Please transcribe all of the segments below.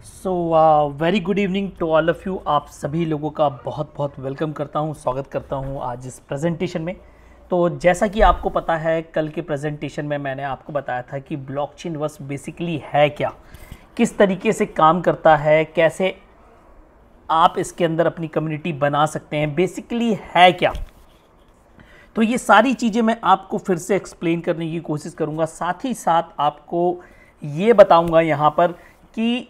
So very good evening to all of you. आप सभी लोगों का बहुत बहुत वेलकम करता हूँ, स्वागत करता हूँ आज इस प्रेजेंटेशन में। तो जैसा कि आपको पता है, कल के प्रेजेंटेशन में मैंने आपको बताया था कि ब्लॉकचेन वर्स बेसिकली है क्या, किस तरीके से काम करता है, कैसे आप इसके अंदर अपनी कम्युनिटी बना सकते हैं, बेसिकली है क्या। तो ये सारी चीज़ें मैं आपको फिर से एक्सप्लेन करने की कोशिश करूँगा। साथ ही साथ आपको ये बताऊँगा यहाँ पर कि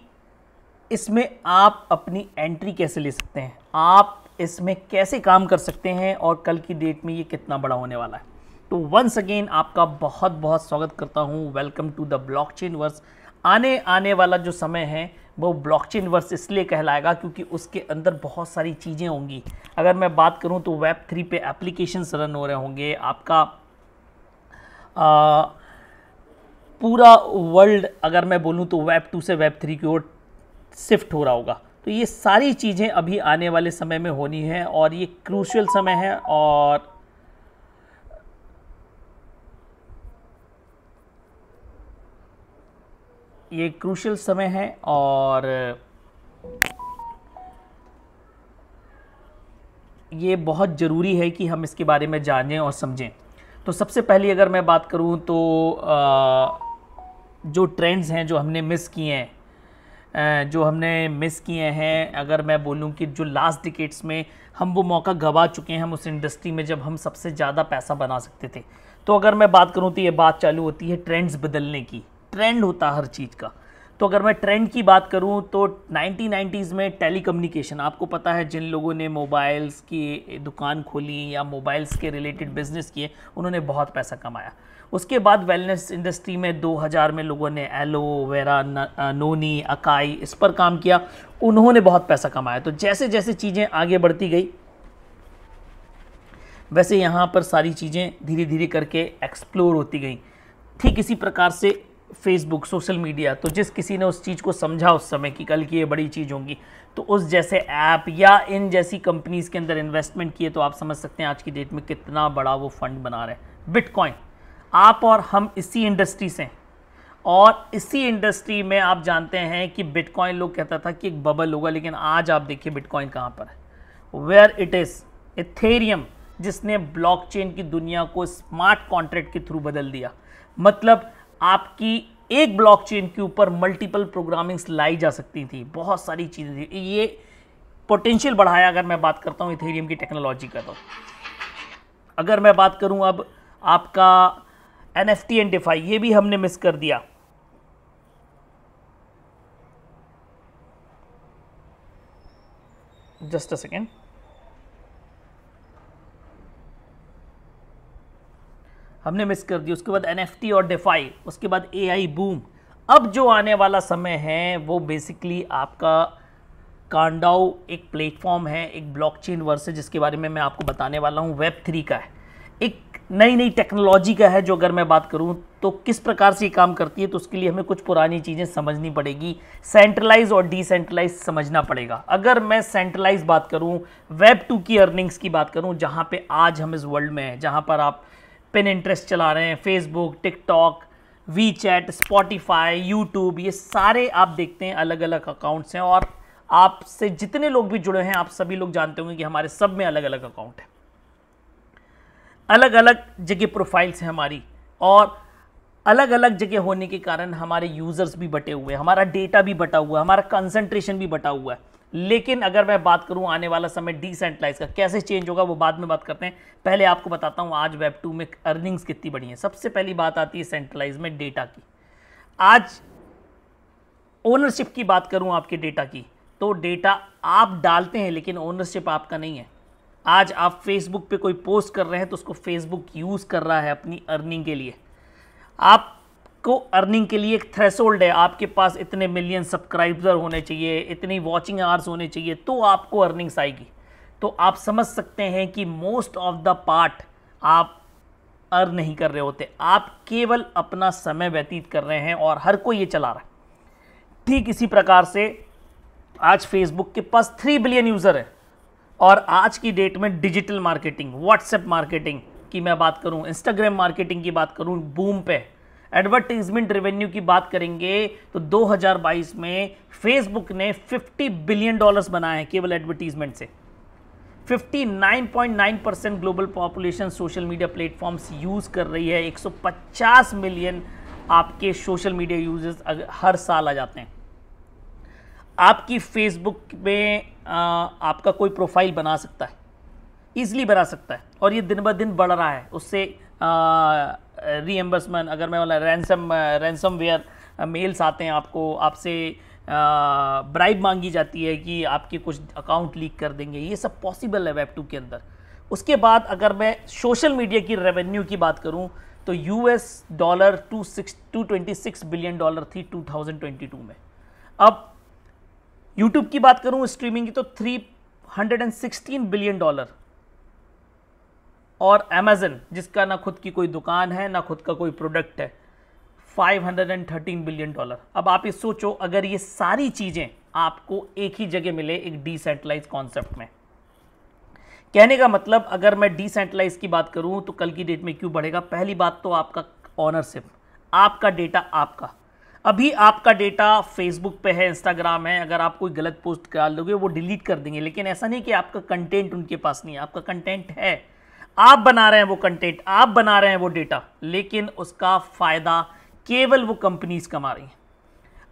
इसमें आप अपनी एंट्री कैसे ले सकते हैं, आप इसमें कैसे काम कर सकते हैं और कल की डेट में ये कितना बड़ा होने वाला है। तो वंस अगेन आपका बहुत बहुत स्वागत करता हूँ। Welcome to the blockchain verse. आने वाला जो समय है वो ब्लॉकचेन वर्स इसलिए कहलाएगा क्योंकि उसके अंदर बहुत सारी चीज़ें होंगी। अगर मैं बात करूँ तो वेब 3 पे एप्लीकेशंस रन हो रहे होंगे, आपका पूरा वर्ल्ड अगर मैं बोलूँ तो वेब 2 से वेब 3 की ओर शिफ्ट हो रहा होगा। तो ये सारी चीज़ें अभी आने वाले समय में होनी है और ये क्रूशियल समय है और ये बहुत ज़रूरी है कि हम इसके बारे में जानें और समझें। तो सबसे पहले अगर मैं बात करूं तो जो ट्रेंड्स हैं जो हमने मिस किए हैं, अगर मैं बोलूं कि जो लास्ट डिकेड्स में हम वो मौका गवा चुके हैं, हम उस इंडस्ट्री में जब हम सबसे ज़्यादा पैसा बना सकते थे। तो अगर मैं बात करूं तो ये बात चालू होती है ट्रेंड्स बदलने की। ट्रेंड होता है हर चीज़ का। तो अगर मैं ट्रेंड की बात करूं तो 1990s में टेलीकम्युनिकेशन, आपको पता है जिन लोगों ने मोबाइल्स की दुकान खोली या मोबाइल्स के रिलेटेड बिजनेस किए, उन्होंने बहुत पैसा कमाया। उसके बाद वेलनेस इंडस्ट्री में 2000 में लोगों ने एलोवेरा, नोनी, अकाई इस पर काम किया, उन्होंने बहुत पैसा कमाया। तो जैसे जैसे चीज़ें आगे बढ़ती गई वैसे यहाँ पर सारी चीज़ें धीरे धीरे करके एक्सप्लोर होती गई। ठीक इसी प्रकार से फेसबुक, सोशल मीडिया, तो जिस किसी ने उस चीज़ को समझा उस समय कि कल की ये बड़ी चीज़ होंगी, तो उस जैसे ऐप या इन जैसी कंपनीज़ के अंदर इन्वेस्टमेंट किए, तो आप समझ सकते हैं आज की डेट में कितना बड़ा वो फंड बना रहे हैं। बिटकॉइन, आप और हम इसी इंडस्ट्री से हैं और इसी इंडस्ट्री में आप जानते हैं कि बिटकॉइन, लोग कहता था कि एक बबल होगा, लेकिन आज आप देखिए बिटकॉइन कहाँ पर है, वेयर इट इज़। इथेरियम, जिसने ब्लॉकचेन की दुनिया को स्मार्ट कॉन्ट्रैक्ट के थ्रू बदल दिया। मतलब आपकी एक ब्लॉकचेन के ऊपर मल्टीपल प्रोग्रामिंग्स लाई जा सकती थी, बहुत सारी चीज़ें थी। ये पोटेंशियल बढ़ाया अगर मैं बात करता हूँ इथेरियम की टेक्नोलॉजी का। तो अगर मैं बात करूँ अब आपका NFT एंड डिफाई, ये भी हमने मिस कर दिया। जस्ट अ सेकेंड, हमने मिस कर दी। उसके बाद NFT और डिफाई, उसके बाद AI बूम। अब जो आने वाला समय है वो बेसिकली आपका कांडाओ एक प्लेटफॉर्म है, एक ब्लॉकचेन वर्स है, जिसके बारे में मैं आपको बताने वाला हूँ। वेब 3 का है, एक नई टेक्नोलॉजी का है। जो अगर मैं बात करूँ तो किस प्रकार से ये काम करती है, तो उसके लिए हमें कुछ पुरानी चीज़ें समझनी पड़ेगी। सेंट्रलाइज और डिसेंट्रलाइज समझना पड़ेगा। अगर मैं सेंट्रलाइज बात करूँ, वेब 2 की अर्निंग्स की बात करूँ, जहाँ पे आज हम इस वर्ल्ड में हैं, जहाँ पर आप पिनिंटरेस्ट चला रहे हैं, Facebook, TikTok, WeChat, Spotify, YouTube, ये सारे आप देखते हैं अलग अलग अकाउंट्स हैं। और आपसे जितने लोग भी जुड़े हैं, आप सभी लोग जानते होंगे कि हमारे सब में अलग अलग अकाउंट है, अलग अलग जगह प्रोफाइल्स हैं हमारी, और अलग अलग जगह होने के कारण हमारे यूज़र्स भी बटे हुए हैं, हमारा डेटा भी बटा हुआ है, हमारा कंसंट्रेशन भी बटा हुआ है। लेकिन अगर मैं बात करूं आने वाला समय डिसेंट्रलाइज का कैसे चेंज होगा, वो बाद में बात करते हैं। पहले आपको बताता हूं आज वेब 2 में अर्निंग्स कितनी बढ़ी हैं। सबसे पहली बात आती है सेंट्रलाइज में डेटा की। आज ओनरशिप की बात करूं आपके डेटा की, तो डेटा आप डालते हैं लेकिन ओनरशिप आपका नहीं है। आज आप फेसबुक पे कोई पोस्ट कर रहे हैं तो उसको फेसबुक यूज़ कर रहा है अपनी अर्निंग के लिए। आपको अर्निंग के लिए एक थ्रेशोल्ड है, आपके पास इतने मिलियन सब्सक्राइबर होने चाहिए, इतनी वॉचिंग आवर्स होने चाहिए, तो आपको अर्निंग्स आएगी। तो आप समझ सकते हैं कि मोस्ट ऑफ द पार्ट आप अर्न नहीं कर रहे होते, आप केवल अपना समय व्यतीत कर रहे हैं और हर कोई ये चला रहा है। ठीक इसी प्रकार से आज फेसबुक के पास 3 बिलियन यूज़र है और आज की डेट में डिजिटल मार्केटिंग, व्हाट्सएप मार्केटिंग की मैं बात करूं, इंस्टाग्राम मार्केटिंग की बात करूं, बूम पे एडवर्टीजमेंट रेवेन्यू की बात करेंगे तो 2022 में फेसबुक ने $50 बिलियन बनाए हैं केवल एडवर्टीजमेंट से। 59.9% global population social media platforms use कर रही है। 150 मिलियन आपके सोशल मीडिया यूजर्स हर साल आ जाते हैं। आपकी फेसबुक में आपका कोई प्रोफाइल बना सकता है, ईजिली बना सकता है, और ये दिन ब दिन बढ़ रहा है। उससे रीएम्बर्समेंट, अगर मैं बोला रैंसमवेयर मेल्स आते हैं आपको, आपसे ब्राइब मांगी जाती है कि आपके कुछ अकाउंट लीक कर देंगे, ये सब पॉसिबल है वेब 2 के अंदर। उसके बाद अगर मैं सोशल मीडिया की रेवेन्यू की बात करूं तो $226 बिलियन थी 2022 में। अब यूट्यूब की बात करूं स्ट्रीमिंग की तो $316 बिलियन, और अमेजन जिसका ना खुद की कोई दुकान है ना खुद का कोई प्रोडक्ट है, $513 बिलियन। अब आप ये सोचो, अगर ये सारी चीजें आपको एक ही जगह मिले एक डिसेंट्रलाइज कॉन्सेप्ट में, कहने का मतलब अगर मैं डिसेंट्रलाइज की बात करूं तो कल की डेट में क्यों बढ़ेगा? पहली बात तो आपका ऑनरशिप, आपका डेटा आपका। अभी आपका डेटा फेसबुक पे है, इंस्टाग्राम है, अगर आप कोई गलत पोस्ट डाल दोगे वो डिलीट कर देंगे, लेकिन ऐसा नहीं कि आपका कंटेंट उनके पास नहीं है। आपका कंटेंट है, आप बना रहे हैं वो कंटेंट, आप बना रहे हैं वो डेटा, लेकिन उसका फायदा केवल वो कंपनीज कमा रही हैं।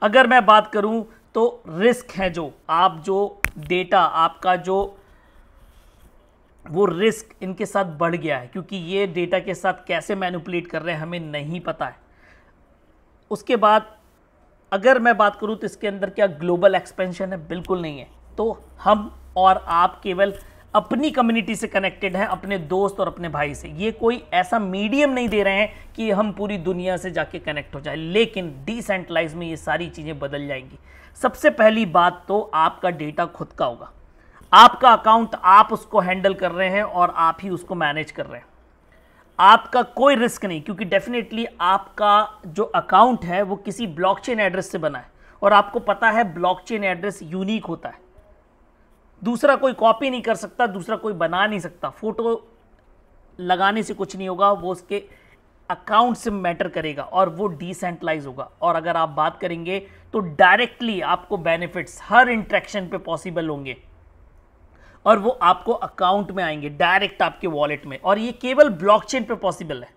अगर मैं बात करूं तो रिस्क है, जो डेटा आपका वो रिस्क इनके साथ बढ़ गया है, क्योंकि ये डेटा के साथ कैसे मैनिपुलेट कर रहे हैं हमें नहीं पता है। उसके बाद अगर मैं बात करूं तो इसके अंदर क्या ग्लोबल एक्सपेंशन है? बिल्कुल नहीं है। तो हम और आप केवल अपनी कम्युनिटी से कनेक्टेड हैं, अपने दोस्त और अपने भाई से। ये कोई ऐसा मीडियम नहीं दे रहे हैं कि हम पूरी दुनिया से जाके कनेक्ट हो जाए, लेकिन डिसेंट्रलाइज में ये सारी चीज़ें बदल जाएंगी। सबसे पहली बात तो आपका डेटा खुद का होगा, आपका अकाउंट आप उसको हैंडल कर रहे हैं और आप ही उसको मैनेज कर रहे हैं। आपका कोई रिस्क नहीं, क्योंकि डेफिनेटली आपका जो अकाउंट है वो किसी ब्लॉकचेन एड्रेस से बना है, और आपको पता है ब्लॉकचेन एड्रेस यूनिक होता है, दूसरा कोई कॉपी नहीं कर सकता, दूसरा कोई बना नहीं सकता। फोटो लगाने से कुछ नहीं होगा, वो उसके अकाउंट से मैटर करेगा और वो डिसेंट्रलाइज होगा। और अगर आप बात करेंगे तो डायरेक्टली आपको बेनिफिट्स हर इंटरेक्शन पे पॉसिबल होंगे, और वो आपको अकाउंट में आएंगे डायरेक्ट आपके वॉलेट में, और ये केवल ब्लॉकचेन पे पॉसिबल है।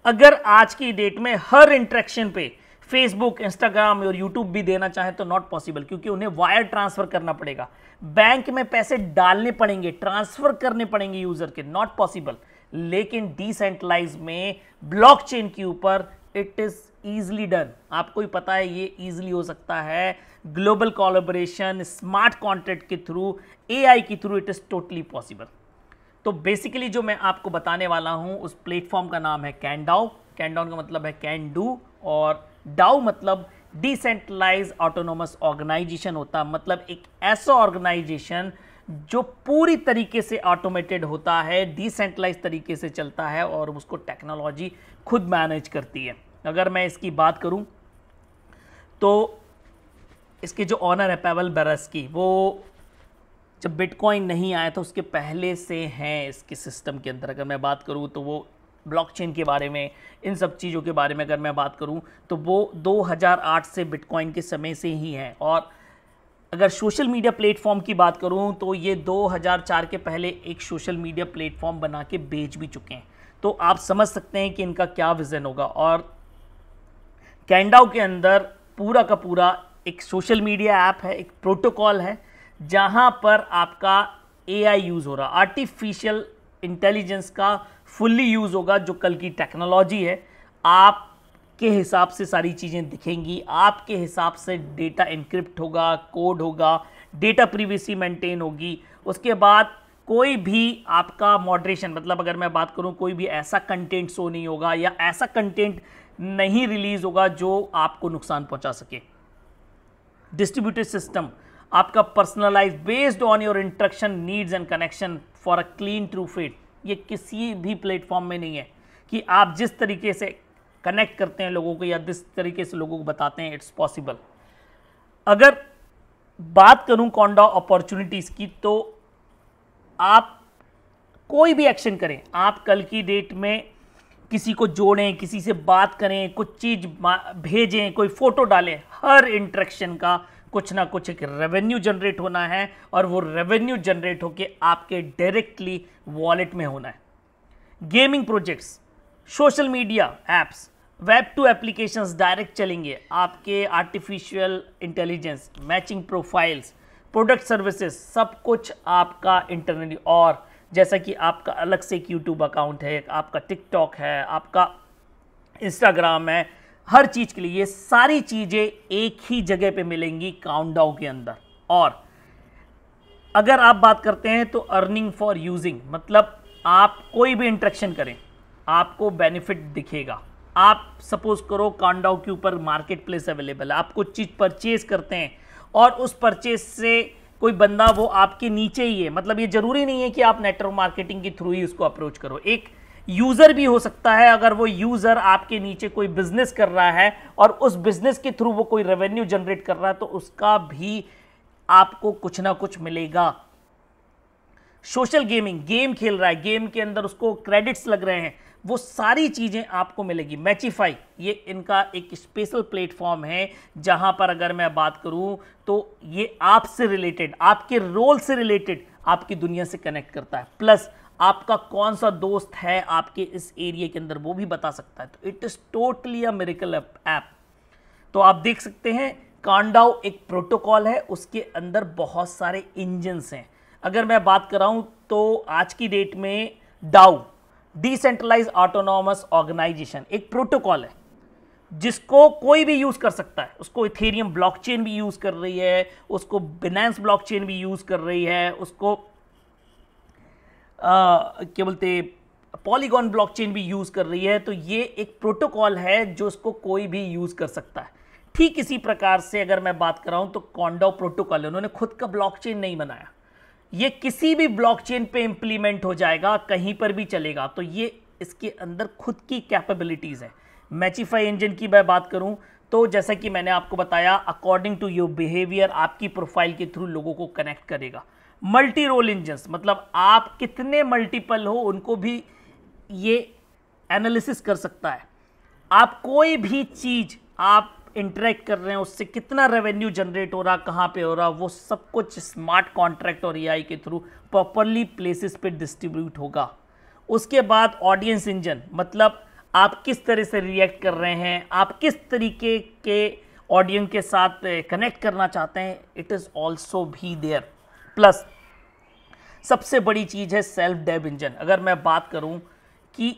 अगर आज की डेट में हर इंटरेक्शन पे फेसबुक, इंस्टाग्राम और यूट्यूब भी देना चाहे तो नॉट पॉसिबल, क्योंकि उन्हें वायर ट्रांसफर करना पड़ेगा, बैंक में पैसे डालने पड़ेंगे, ट्रांसफर करने पड़ेंगे यूजर के, नॉट पॉसिबल। लेकिन डिसेंट्रलाइज में ब्लॉकचेन के ऊपर इट इज इजीली डन। आपको ही पता है ये इजीली हो सकता है, ग्लोबल कोलैबोरेशन, स्मार्ट कॉन्ट्रैक्ट के थ्रू, एआई के through, it is totally possible. तो बेसिकली जो मैं आपको बताने वाला हूं उस प्लेटफॉर्म का नाम है कैनडाओ। कैनडाओ का मतलब है कैन डू, और डाओ मतलब डिसेंट्रलाइज ऑटोनोमस ऑर्गेनाइजेशन होता है, मतलब एक ऐसा ऑर्गेनाइजेशन जो पूरी तरीके से ऑटोमेटेड होता है, डिसेंट्रलाइज तरीके से चलता है और उसको टेक्नोलॉजी खुद मैनेज करती है। अगर मैं इसकी बात करूं तो इसके जो ऑनर है पेवल बेरेस्की, वो जब बिटकॉइन नहीं आया था उसके पहले से हैं इसके सिस्टम के अंदर। अगर मैं बात करूं तो वो ब्लॉकचेन के बारे में, इन सब चीज़ों के बारे में अगर मैं बात करूं तो वो 2008 से बिटकॉइन के समय से ही हैं। और अगर सोशल मीडिया प्लेटफॉर्म की बात करूं तो ये 2004 के पहले एक सोशल मीडिया प्लेटफॉर्म बना के बेच भी चुके हैं। तो आप समझ सकते हैं कि इनका क्या विज़न होगा। और कैनडाओ के अंदर पूरा का पूरा एक सोशल मीडिया ऐप है, एक प्रोटोकॉल है, जहां पर आपका एआई यूज़ हो रहा, आर्टिफिशियल इंटेलिजेंस का फुल्ली यूज़ होगा, जो कल की टेक्नोलॉजी है। आपके हिसाब से सारी चीज़ें दिखेंगी, आपके हिसाब से डेटा इनक्रिप्ट होगा, कोड होगा, डेटा प्रिवेसी मेंटेन होगी। उसके बाद कोई भी आपका मॉडरेशन, मतलब अगर मैं बात करूं कोई भी ऐसा कंटेंट शो नहीं होगा या ऐसा कंटेंट नहीं रिलीज होगा जो आपको नुकसान पहुंचा सके। डिस्ट्रीब्यूटेड सिस्टम आपका personalize based on your interaction needs and connection for a clean true feed. ये किसी भी प्लेटफॉर्म में नहीं है कि आप जिस तरीके से कनेक्ट करते हैं लोगों को या जिस तरीके से लोगों को बताते हैं, इट्स पॉसिबल। अगर बात करूं कैनडाओ अपॉर्चुनिटीज़ की, तो आप कोई भी एक्शन करें, आप कल की डेट में किसी को जोड़ें, किसी से बात करें, कुछ चीज़ भेजें, कोई फ़ोटो डालें, हर इंटरेक्शन का कुछ ना कुछ एक रेवेन्यू जनरेट होना है और वो रेवेन्यू जनरेट होके आपके डायरेक्टली वॉलेट में होना है। Gaming projects, social media apps, web two applications direct चलेंगे, आपके artificial intelligence, matching profiles, product services, सब कुछ आपका इंटरनली। और जैसा कि आपका अलग से एक यूट्यूब अकाउंट है, आपका टिकटॉक है, आपका इंस्टाग्राम है, हर चीज़ के लिए ये सारी चीज़ें एक ही जगह पे मिलेंगी काउंटडाउ के अंदर। और अगर आप बात करते हैं तो अर्निंग फॉर यूजिंग, मतलब आप कोई भी इंटरेक्शन करें आपको बेनिफिट दिखेगा। आप सपोज करो काउंटडाउ के ऊपर मार्केट प्लेस अवेलेबल है, आप कुछ चीज़ परचेज करते हैं और उस परचेज से कोई बंदा वो आपके नीचे ही है, मतलब ये जरूरी नहीं है कि आप नेटवर्क मार्केटिंग के थ्रू ही उसको अप्रोच करो, एक यूज़र भी हो सकता है। अगर वो यूज़र आपके नीचे कोई बिजनेस कर रहा है और उस बिजनेस के थ्रू वो कोई रेवेन्यू जनरेट कर रहा है तो उसका भी आपको कुछ ना कुछ मिलेगा। सोशल गेमिंग, गेम खेल रहा है, गेम के अंदर उसको क्रेडिट्स लग रहे हैं, वो सारी चीज़ें आपको मिलेगी। मैचिफाई ये इनका एक स्पेशल प्लेटफॉर्म है जहां पर अगर मैं बात करूं तो ये आपसे रिलेटेड, आपके रोल से रिलेटेड आपकी दुनिया से कनेक्ट करता है, प्लस आपका कौन सा दोस्त है आपके इस एरिया के अंदर वो भी बता सकता है। तो it is totally a miracle app. तो आप देख सकते हैं काउंटडाउ एक प्रोटोकॉल है, उसके अंदर बहुत सारे इंजन्स हैं। अगर मैं बात कर रहा हूं तो आज की डेट में डाउ, डिसेंट्रलाइज ऑटोनॉमस ऑर्गेनाइजेशन, एक प्रोटोकॉल है जिसको कोई भी यूज कर सकता है। उसको इथेरियम ब्लॉकचेन भी यूज कर रही है, उसको बिनेंस ब्लॉकचेन भी यूज कर रही है, उसको क्या बोलते पॉलीगॉन ब्लॉकचेन भी यूज कर रही है। तो ये एक प्रोटोकॉल है जो उसको कोई भी यूज कर सकता है। ठीक इसी प्रकार से अगर मैं बात कर रहा हूं तो काउंटडाउ प्रोटोकॉल है, उन्होंने खुद का ब्लॉकचेन नहीं बनाया, ये किसी भी ब्लॉकचेन पे इंप्लीमेंट हो जाएगा, कहीं पर भी चलेगा। तो ये इसके अंदर खुद की कैपेबिलिटीज है। मैचिफाई इंजन की मैं बात करूं तो जैसा कि मैंने आपको बताया, अकॉर्डिंग टू योर बिहेवियर आपकी प्रोफाइल के थ्रू लोगों को कनेक्ट करेगा। मल्टी रोल इंजन्स, मतलब आप कितने मल्टीपल हो उनको भी ये एनालिसिस कर सकता है। आप कोई भी चीज आप इंटरेक्ट कर रहे हैं उससे कितना रेवेन्यू जनरेट हो रहा, कहाँ पे हो रहा, वो सब कुछ स्मार्ट कॉन्ट्रैक्ट और एआई के थ्रू प्रॉपरली प्लेसेस पे डिस्ट्रीब्यूट होगा। उसके बाद ऑडियंस इंजन, मतलब आप किस तरह से रिएक्ट कर रहे हैं, आप किस तरीके के ऑडियंस के साथ कनेक्ट करना चाहते हैं, इट इज़ ऑल्सो भी देयर। प्लस सबसे बड़ी चीज़ है सेल्फ डेव इंजन। अगर मैं बात करूं कि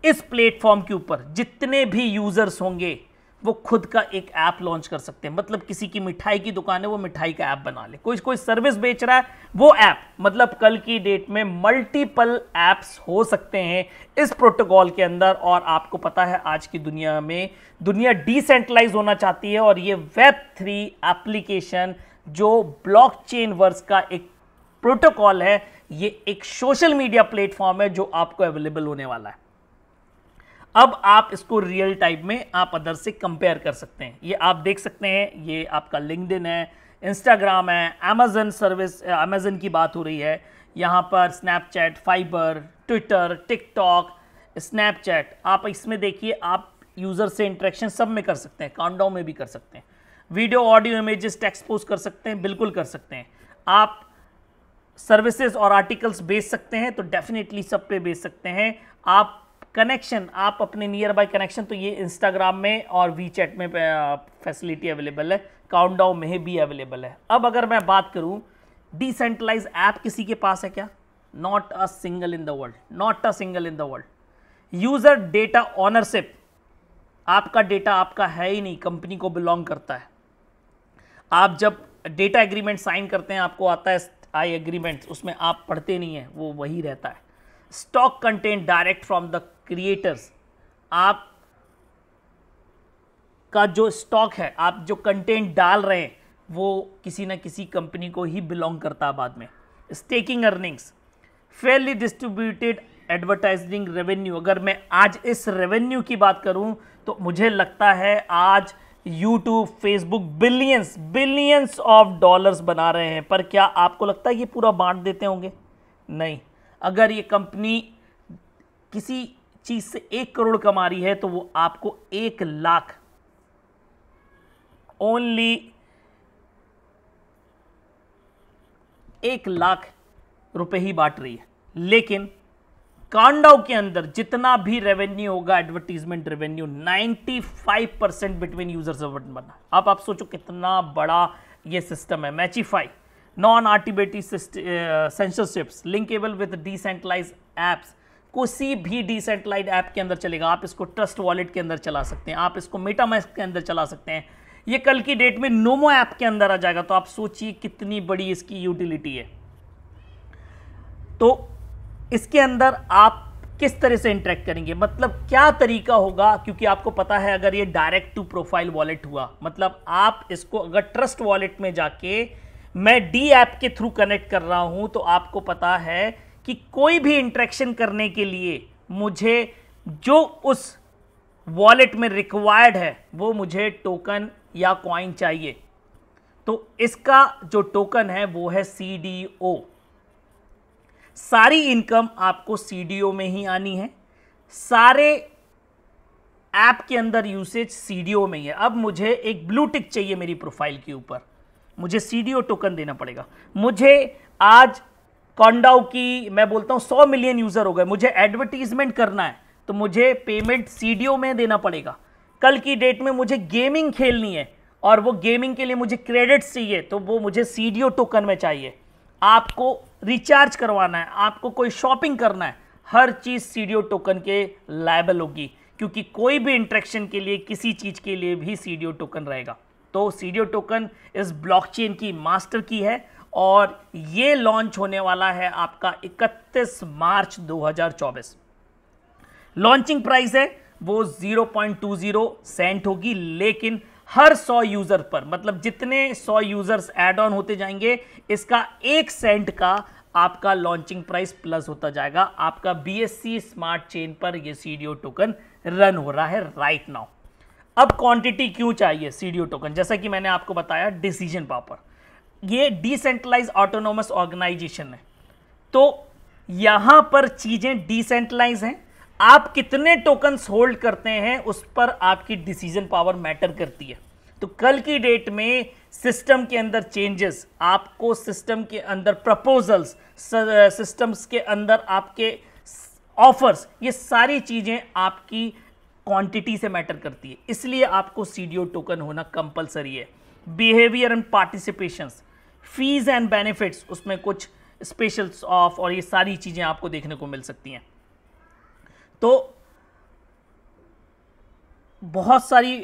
इस प्लेटफॉर्म के ऊपर जितने भी यूजर्स होंगे वो खुद का एक ऐप लॉन्च कर सकते हैं। मतलब किसी की मिठाई की दुकान है, वो मिठाई का ऐप बना ले, कोई सर्विस बेच रहा है, वो ऐप, मतलब कल की डेट में मल्टीपल ऐप्स हो सकते हैं इस प्रोटोकॉल के अंदर। और आपको पता है आज की दुनिया में दुनिया डिसेंट्रलाइज होना चाहती है और ये Web3 एप्लीकेशन जो ब्लॉकचेन वर्स का एक प्रोटोकॉल है, ये एक सोशल मीडिया प्लेटफॉर्म है जो आपको अवेलेबल होने वाला है। अब आप इसको रियल टाइम में आप अदर से कंपेयर कर सकते हैं। ये आप देख सकते हैं, ये आपका लिंक्डइन है, इंस्टाग्राम है, अमेजन सर्विस, अमेजन की बात हो रही है, यहाँ पर Snapchat, fibre, Twitter, TikTok, Snapchat, आप इसमें देखिए आप यूज़र से इंटरेक्शन सब में कर सकते हैं, काउंटडाउन में भी कर सकते हैं, video, audio, images, text post कर सकते हैं, बिल्कुल कर सकते हैं। आप सर्विसेज और आर्टिकल्स बेच सकते हैं तो डेफिनेटली सब पे बेच सकते हैं। आप कनेक्शन, आप अपने नियर बाय कनेक्शन, तो ये इंस्टाग्राम में और वीचैट में फैसिलिटी अवेलेबल है, काउंटडाउन में भी अवेलेबल है। अब अगर मैं बात करूं डिसेंट्रलाइज ऐप किसी के पास है क्या? Not a single in the world, not a single in the world. User data ownership, आपका डेटा आपका है ही नहीं, कंपनी को बिलोंग करता है। आप जब डेटा एग्रीमेंट साइन करते हैं आपको आता है आई एग्रीमेंट, उसमें आप पढ़ते नहीं है, वो वही रहता है। Stock content direct from the creators, आप का जो स्टॉक है, आप जो कंटेंट डाल रहे हैं वो किसी ना किसी कंपनी को ही बिलोंग करता है बाद में। Staking earnings, Fairlie distributed advertising revenue. अगर मैं आज इस रेवेन्यू की बात करूं तो मुझे लगता है आज YouTube, Facebook billions of dollars बना रहे हैं, पर क्या आपको लगता है ये पूरा बांट देते होंगे? नहीं। अगर ये कंपनी किसी चीज से 1 करोड़ कमा रही है तो वो आपको 1 लाख ओनली 1 लाख रुपए ही बांट रही है। लेकिन कांडाउ के अंदर जितना भी रेवेन्यू होगा एडवर्टीजमेंट रेवेन्यू 95% बिटवीन यूजर्स बना। अब आप सोचो कितना बड़ा ये सिस्टम है। मैचीफाई non arbitrary censorships linkable with decentralise apps, किसी भी डिसेंट्रलाइज ऐप के अंदर चलेगा। आप इसको ट्रस्ट वॉलेट के अंदर चला सकते हैं, आप इसको मेटामास्क के अंदर चला सकते हैं। ये कल की डेट में नोमो ऐप के अंदर आ जाएगा। तो आप सोचिए कितनी बड़ी इसकी यूटिलिटी है। तो इसके अंदर आप किस तरह से इंटरेक्ट करेंगे, मतलब क्या तरीका होगा, क्योंकि आपको पता है अगर ये डायरेक्ट टू प्रोफाइल वॉलेट हुआ, मतलब आप इसको अगर ट्रस्ट वॉलेट में जाके मैं डी ऐप के थ्रू कनेक्ट कर रहा हूं तो आपको पता है कि कोई भी इंटरेक्शन करने के लिए मुझे जो उस वॉलेट में रिक्वायर्ड है वो मुझे टोकन या कॉइन चाहिए। तो इसका जो टोकन है वो है CDO। सारी इनकम आपको CDO में ही आनी है, सारे ऐप के अंदर यूसेज CDO में ही है। अब मुझे एक ब्लू टिक चाहिए मेरी प्रोफाइल के ऊपर, मुझे CDO टोकन देना पड़ेगा। मुझे आज कांडाउ की मैं बोलता हूं 100 मिलियन यूजर हो गए, मुझे एडवर्टीजमेंट करना है तो मुझे पेमेंट CDO में देना पड़ेगा। कल की डेट में मुझे गेमिंग खेलनी है और वो गेमिंग के लिए मुझे क्रेडिट्स चाहिए तो वो मुझे CDO टोकन में चाहिए। आपको रिचार्ज करवाना है, आपको कोई शॉपिंग करना है, हर चीज CDO टोकन के लायबल होगी, क्योंकि कोई भी इंटरेक्शन के लिए किसी चीज के लिए भी CDO टोकन रहेगा। तो CDO टोकन इस ब्लॉकचेन की मास्टर की है और ये लॉन्च होने वाला है आपका 31 मार्च 2024। लॉन्चिंग प्राइस है वो 0.20 सेंट होगी, लेकिन हर 100 यूजर पर, मतलब जितने 100 यूजर्स ऐड ऑन होते जाएंगे इसका 1 सेंट का आपका लॉन्चिंग प्राइस प्लस होता जाएगा। आपका BSC स्मार्ट चेन पर ये CDO टोकन रन हो रहा है राइट नाउ। अब क्वांटिटी क्यों चाहिए CDO टोकन, जैसा कि मैंने आपको बताया डिसीजन पावर, ये डिसेंट्रलाइज ऑटोनोमस ऑर्गेनाइजेशन है तो यहां पर चीजें डिसेंट्रलाइज हैं। आप कितने टोकन्स होल्ड करते हैं उस पर आपकी डिसीजन पावर मैटर करती है। तो कल की डेट में सिस्टम के अंदर चेंजेस, आपको सिस्टम के अंदर प्रपोजल्स, सिस्टम्स के अंदर आपके ऑफर्स, ये सारी चीजें आपकी क्वांटिटी से मैटर करती है, इसलिए आपको CDO टोकन होना कंपलसरी है। Behaviour and participations, fees and benefits, उसमें कुछ स्पेशल्स ऑफ और ये सारी चीजें आपको देखने को मिल सकती हैं। तो बहुत सारी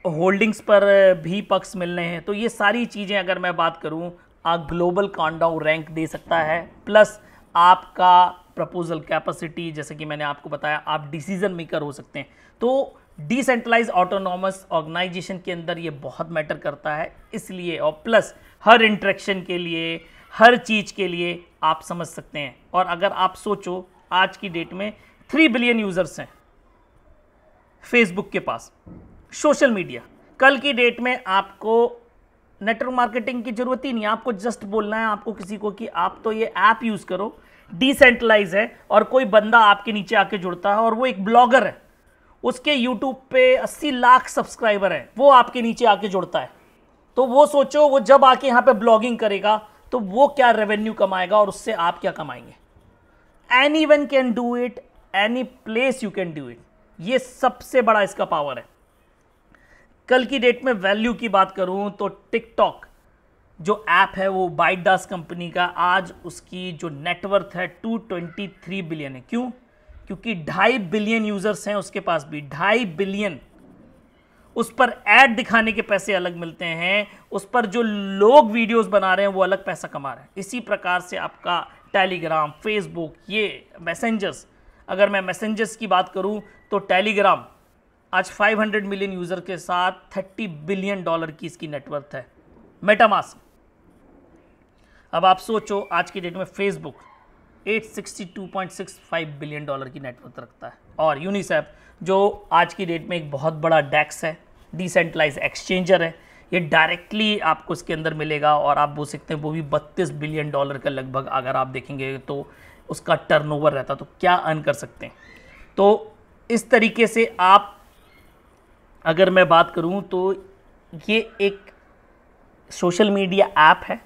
होल्डिंग्स पर भी पक्ष मिलने हैं। तो ये सारी चीज़ें अगर मैं बात करूं, आप ग्लोबल काउंटडाउन रैंक दे सकता है, प्लस आपका प्रपोजल कैपेसिटी, जैसे कि मैंने आपको बताया आप डिसीजन मेकर हो सकते हैं। तो डिसेंट्रलाइज ऑटोनॉमस ऑर्गेनाइजेशन के अंदर ये बहुत मैटर करता है, इसलिए और प्लस हर इंटरेक्शन के लिए, हर चीज़ के लिए आप समझ सकते हैं। और अगर आप सोचो आज की डेट में 3 बिलियन यूजर्स हैं फेसबुक के पास, सोशल मीडिया, कल की डेट में आपको नेटवर्क मार्केटिंग की जरूरत ही नहीं, आपको जस्ट बोलना है आपको किसी को कि आप तो ये ऐप यूज करो, डिसेंट्रलाइज है, और कोई बंदा आपके नीचे आके जुड़ता है और वो एक ब्लॉगर है, उसके यूट्यूब पे 80 लाख सब्सक्राइबर हैं, वो आपके नीचे आके जुड़ता है। तो वो सोचो वो जब आके यहाँ पे ब्लॉगिंग करेगा तो वो क्या रेवेन्यू कमाएगा और उससे आप क्या कमाएंगे। Anyone can do it, any place you can do it, ये सबसे बड़ा इसका पावर है। कल की डेट में वैल्यू की बात करूं तो टिकटॉक जो ऐप है वो बाइटडास कंपनी का, आज उसकी जो नेटवर्थ है 223 बिलियन है। क्यों? क्योंकि 2.5 बिलियन यूजर्स हैं उसके पास भी, 2.5 बिलियन। उस पर ऐड दिखाने के पैसे अलग मिलते हैं, उस पर जो लोग वीडियोस बना रहे हैं वो अलग पैसा कमा रहे हैं। इसी प्रकार से आपका टेलीग्राम, फेसबुक, ये मैसेंजर्स, अगर मैं मैसेंजर्स की बात करूं तो टेलीग्राम आज 500 मिलियन यूजर के साथ $30 बिलियन की इसकी नेटवर्थ है। मेटामास्क, अब आप सोचो आज की डेट में फेसबुक 862.65 बिलियन की नेटवर्थ रखता है, और यूनिसेफ जो आज की डेट में एक बहुत बड़ा डेक्स है, डिसेंट्रलाइज एक्सचेंजर है, ये डायरेक्टली आपको इसके अंदर मिलेगा और आप बोल सकते हैं वो भी $32 बिलियन का लगभग, अगर आप देखेंगे तो उसका टर्नओवर रहता, तो क्या अर्न कर सकते हैं। तो इस तरीके से आप, अगर मैं बात करूं तो ये एक सोशल मीडिया ऐप है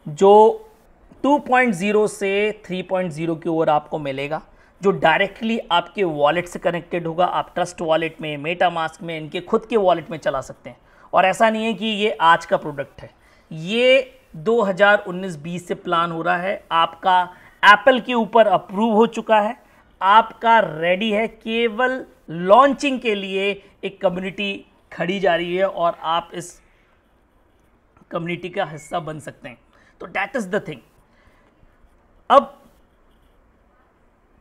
जो 2.0 से 3.0 की ओर आपको मिलेगा, जो डायरेक्टली आपके वॉलेट से कनेक्टेड होगा। आप ट्रस्ट वॉलेट में, मेटामास्क में, इनके खुद के वॉलेट में चला सकते हैं। और ऐसा नहीं है कि ये आज का प्रोडक्ट है, ये 2019-20 से प्लान हो रहा है। आपका एप्पल के ऊपर अप्रूव हो चुका है, आपका रेडी है, केवल लॉन्चिंग के लिए एक कम्युनिटी खड़ी जा रही है और आप इस कम्युनिटी का हिस्सा बन सकते हैं। तो दैट इज द थिंग। अब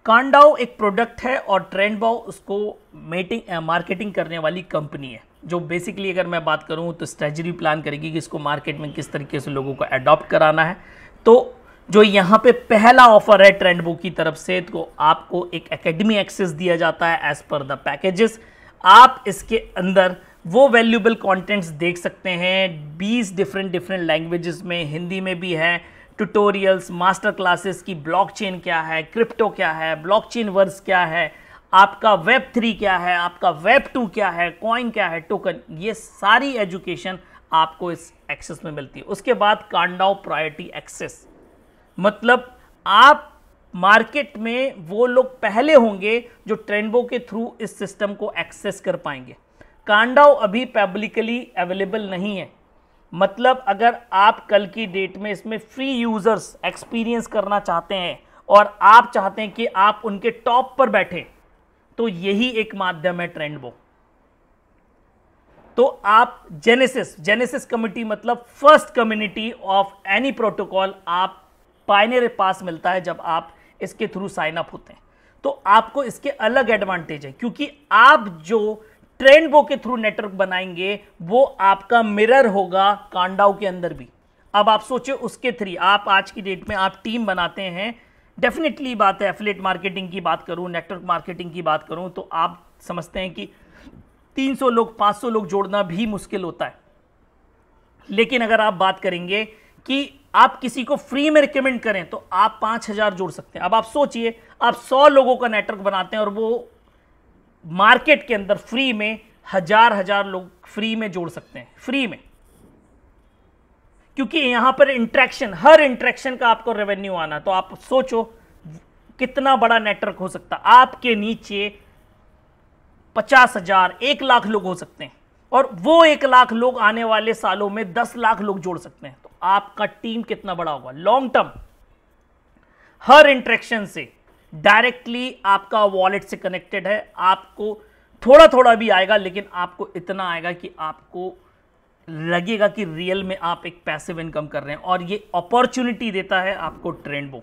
कांडाओ एक प्रोडक्ट है और ट्रेंडबाओ उसको मार्केटिंग करने वाली कंपनी है, जो बेसिकली अगर मैं बात करूं तो स्ट्रेटजी प्लान करेगी कि इसको मार्केट में किस तरीके से लोगों को अडॉप्ट कराना है। तो जो यहाँ पे पहला ऑफर है ट्रेंडबाओ की तरफ से, तो आपको एक एकेडमी एक्सेस दिया जाता है एज पर द पैकेजेस। आप इसके अंदर वो वैल्यूएबल कंटेंट्स देख सकते हैं 20 डिफरेंट लैंग्वेजेस में, हिंदी में भी है, ट्यूटोरियल्स, मास्टर क्लासेस की ब्लॉकचेन क्या है, क्रिप्टो क्या है, ब्लॉकचेन वर्स क्या है, आपका वेब 3 क्या है, आपका वेब 2 क्या है, कॉइन क्या है, टोकन, ये सारी एजुकेशन आपको इस एक्सेस में मिलती है। उसके बाद कांडाओ प्रायोरिटी एक्सेस, मतलब आप मार्केट में वो लोग पहले होंगे जो ट्रेंडबाओ के थ्रू इस सिस्टम को एक्सेस कर पाएंगे। कांडाओ अभी पब्लिकली अवेलेबल नहीं है, मतलब अगर आप कल की डेट में इसमें फ्री यूजर्स एक्सपीरियंस करना चाहते हैं और आप चाहते हैं कि आप उनके टॉप पर बैठे, तो यही एक माध्यम है ट्रेंडबाओ। तो आप जेनेसिस कम्युनिटी, मतलब first community of any protocol, आप पायनियर पास मिलता है जब आप इसके थ्रू साइन अप होते हैं। तो आपको इसके अलग एडवांटेज है, क्योंकि आप जो ट्रेंडबाओ के थ्रू नेटवर्क बनाएंगे वो आपका मिरर होगा कांडाओ के अंदर भी। अब आप सोचिए उसके थ्रू आप आज की डेट में आप टीम बनाते हैं, डेफिनेटली बात है, एफिलिएट मार्केटिंग की बात करूं, नेटवर्क मार्केटिंग की बात करूं, तो आप समझते हैं कि 300 लोग 500 लोग जोड़ना भी मुश्किल होता है। लेकिन अगर आप बात करेंगे कि आप किसी को फ्री में रिकमेंड करें तो आप 5000 जोड़ सकते हैं। अब आप सोचिए, आप 100 लोगों का नेटवर्क बनाते हैं और वो मार्केट के अंदर फ्री में हजार लोग फ्री में जोड़ सकते हैं, फ्री में, क्योंकि यहां पर इंटरेक्शन, हर इंटरेक्शन का आपको रेवेन्यू आना। तो आप सोचो कितना बड़ा नेटवर्क हो सकता है। आपके नीचे 50,000 1 लाख लोग हो सकते हैं, और वो 1 लाख लोग आने वाले सालों में 10 लाख लोग जोड़ सकते हैं। तो आपका टीम कितना बड़ा होगा लॉन्ग टर्म। हर इंटरेक्शन से डायरेक्टली आपका वॉलेट से कनेक्टेड है, आपको थोड़ा थोड़ा भी आएगा, लेकिन आपको इतना आएगा कि आपको लगेगा कि रियल में आप एक पैसिव इनकम कर रहे हैं, और ये अपॉर्चुनिटी देता है आपको ट्रेंडबाओ।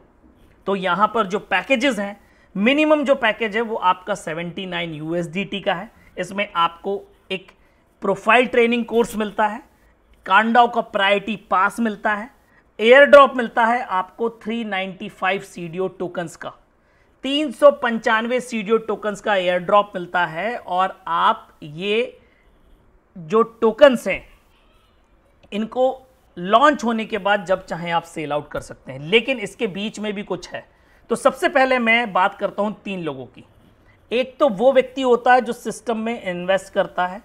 तो यहां पर जो पैकेजेस हैं, मिनिमम जो पैकेज है वो आपका 79 USDT का है। इसमें आपको एक प्रोफाइल ट्रेनिंग कोर्स मिलता है, कांडाओ का प्रायोरिटी पास मिलता है, एयर ड्रॉप मिलता है आपको 395 सीडीओ टोकन्स का, 395 सीडीओ टोकन्स का एयर ड्रॉप मिलता है। और आप ये जो टोकन्स हैं इनको लॉन्च होने के बाद जब चाहें आप सेल आउट कर सकते हैं, लेकिन इसके बीच में भी कुछ है। तो सबसे पहले मैं बात करता हूं 3 लोगों की। एक तो वो व्यक्ति होता है जो सिस्टम में इन्वेस्ट करता है,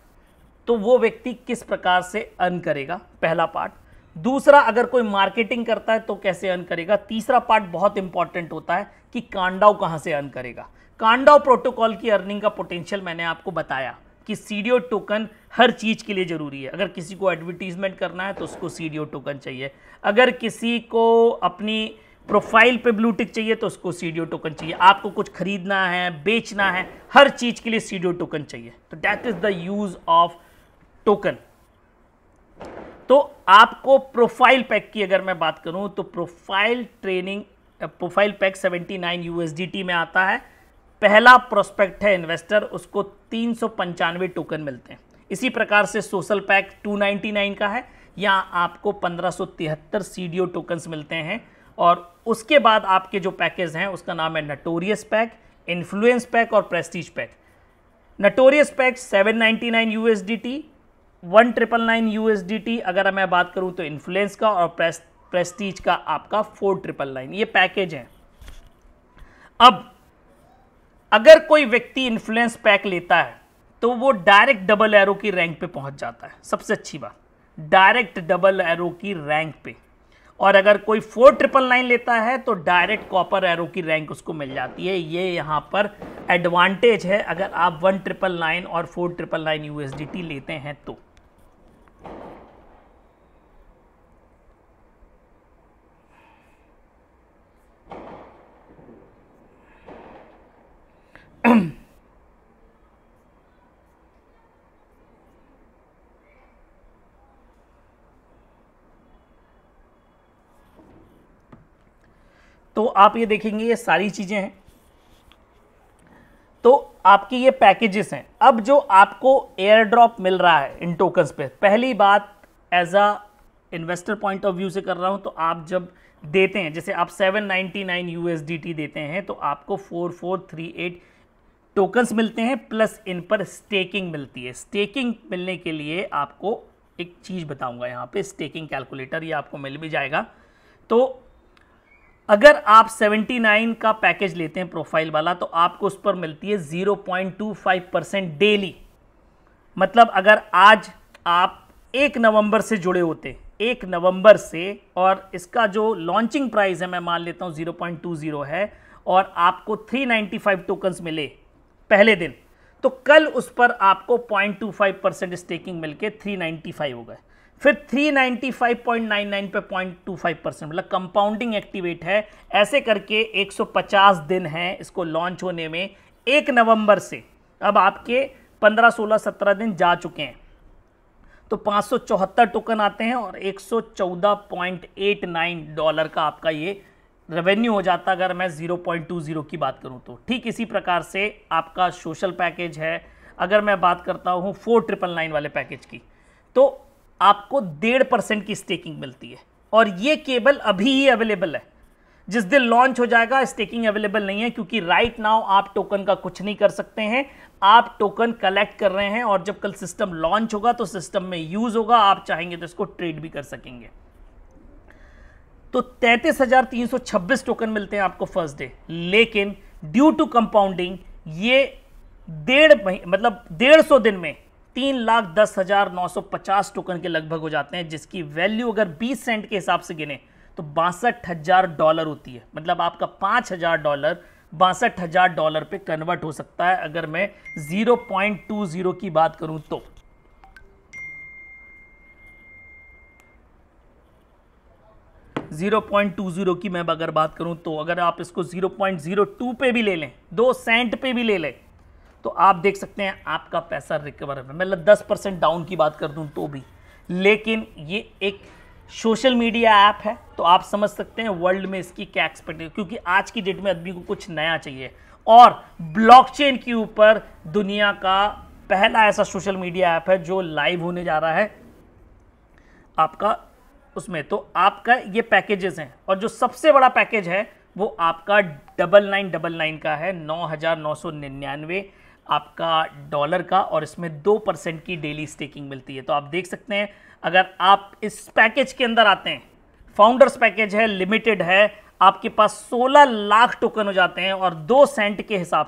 तो वो व्यक्ति किस प्रकार से अर्न करेगा, पहला पार्ट। दूसरा, अगर कोई मार्केटिंग करता है तो कैसे अर्न करेगा। तीसरा पार्ट बहुत इंपॉर्टेंट होता है कि कांडाओ कहां से अर्न करेगा। कांडाओ प्रोटोकॉल की अर्निंग का पोटेंशियल मैंने आपको बताया कि सीडीओ टोकन हर चीज के लिए जरूरी है। अगर किसी को एडवर्टीजमेंट करना है तो उसको सीडीओ टोकन चाहिए, अगर किसी को अपनी प्रोफाइल पे ब्लू टिक चाहिए तो उसको सीडीओ टोकन चाहिए, आपको कुछ खरीदना है, बेचना है, हर चीज के लिए सीडीओ टोकन चाहिए। तो that is the use of token. तो आपको प्रोफाइल पैक की अगर मैं बात करूं तो प्रोफाइल पैक 79 USDT में आता है। पहला प्रोस्पेक्ट है इन्वेस्टर, उसको 395 टोकन मिलते हैं। इसी प्रकार से सोशल पैक 299 का है, यहाँ आपको 1573 सीडीओ टोकन्स मिलते हैं। और उसके बाद आपके जो पैकेज हैं उसका नाम है नटोरियस पैक, इन्फ्लुएंस पैक और Prestige pack. Notorious pack 799 USDT, 1999 USDT अगर मैं बात करूं तो इन्फ्लुएंस का, और प्रेस्टीज का आपका 4999। ये पैकेज है। अब अगर कोई व्यक्ति इन्फ्लुएंस पैक लेता है तो वो डायरेक्ट डबल एरो की रैंक पे पहुंच जाता है। सबसे अच्छी बात, डायरेक्ट डबल एरो की रैंक पे। और अगर कोई 4999 लेता है तो डायरेक्ट कॉपर एरो की रैंक उसको मिल जाती है। ये यहाँ पर एडवांटेज है अगर आप 1999 और 4999 USDT लेते हैं तो। तो आप ये देखेंगे ये सारी चीजें हैं, तो आपकी ये पैकेजेस हैं। अब जो आपको एयर ड्रॉप मिल रहा है इन टोकन्स पे, पहली बात as a investor point of view से कर रहा हूं, तो आप जब देते हैं, जैसे आप 799 USDT देते हैं तो आपको 4438 टोकन्स मिलते हैं, प्लस इन पर स्टेकिंग मिलती है। स्टेकिंग मिलने के लिए आपको एक चीज़ बताऊंगा यहाँ पे, स्टेकिंग कैलकुलेटर, ये आपको मिल भी जाएगा। तो अगर आप 79 का पैकेज लेते हैं प्रोफाइल वाला, तो आपको उस पर मिलती है 0.25% डेली। मतलब अगर आज आप 1 नवंबर से जुड़े होते, 1 नवंबर से, और इसका जो लॉन्चिंग प्राइस है मैं मान लेता हूं 0.20 है, और आपको 395 टोकन्स मिले पहले दिन, तो कल उस पर आपको 0.25% स्टेकिंग मिलके 395 हो गए। फिर 395.99 पे 0.25%, मतलब कंपाउंडिंग एक्टिवेट है। ऐसे करके 150 दिन हैं इसको लॉन्च होने में 1 नवंबर से। अब आपके 15, 16, 17 दिन जा चुके हैं, तो 574 टोकन आते हैं और $114.89 का आपका ये रेवेन्यू हो जाता है, अगर मैं 0.20 की बात करूं तो। ठीक इसी प्रकार से आपका सोशल पैकेज है। अगर मैं बात करता हूं 4999 वाले पैकेज की, तो आपको 1.5% की स्टेकिंग मिलती है, और ये केवल अभी ही अवेलेबल है। जिस दिन लॉन्च हो जाएगा स्टेकिंग अवेलेबल नहीं है, क्योंकि राइट नाउ आप टोकन का कुछ नहीं कर सकते हैं। आप टोकन कलेक्ट कर रहे हैं, और जब कल सिस्टम लॉन्च होगा तो सिस्टम में यूज होगा, आप चाहेंगे तो इसको ट्रेड भी कर सकेंगे। तो 33,326 टोकन मिलते हैं आपको फर्स्ट डे, लेकिन ड्यू टू कंपाउंडिंग ये 150 दिन में 3,10,950 टोकन के लगभग हो जाते हैं, जिसकी वैल्यू अगर 20 सेंट के हिसाब से गिने तो $62,000 होती है। मतलब आपका $5,000 $62,000 पे कन्वर्ट हो सकता है, अगर मैं 0.20 की बात करूं तो। $0.20 की मैं अगर बात करूं तो, अगर आप इसको 0.02 पे भी ले लें, 2 सेंट पे भी ले लें, तो आप देख सकते हैं आपका पैसा रिकवर है। मतलब 10% डाउन की बात कर दूं तो भी। लेकिन ये एक सोशल मीडिया ऐप है, तो आप समझ सकते हैं वर्ल्ड में इसकी क्या एक्सपेक्टेशन, क्योंकि आज की डेट में आदमी को कुछ नया चाहिए, और ब्लॉकचेन के ऊपर दुनिया का पहला ऐसा सोशल मीडिया ऐप है जो लाइव होने जा रहा है आपका उसमें। तो आपका ये पैकेजेस हैं, और जो सबसे बड़ा पैकेज है वो आपका 9999 का है, 9,999 आपका डॉलर का, और इसमें 2% की डेली स्टेकिंग मिलती है। तो आप देख सकते हैं अगर आप इस पैकेज के अंदर आते हैं, फाउंडर्स पैकेज है, लिमिटेड है, आपके पास 16 लाख टोकन हो जाते हैं, और 2 सेंट के हिसाब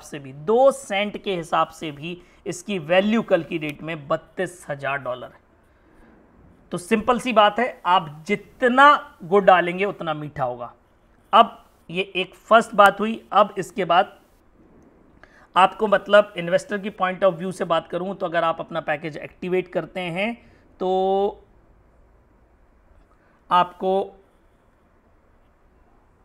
से भी इसकी वैल्यू कल की डेट में $32,000 है। तो सिंपल सी बात है, आप जितना गुड़ डालेंगे उतना मीठा होगा। अब ये एक फर्स्ट बात हुई। अब इसके बाद आपको, मतलब इन्वेस्टर की पॉइंट ऑफ व्यू से बात करूं तो, अगर आप अपना पैकेज एक्टिवेट करते हैं तो आपको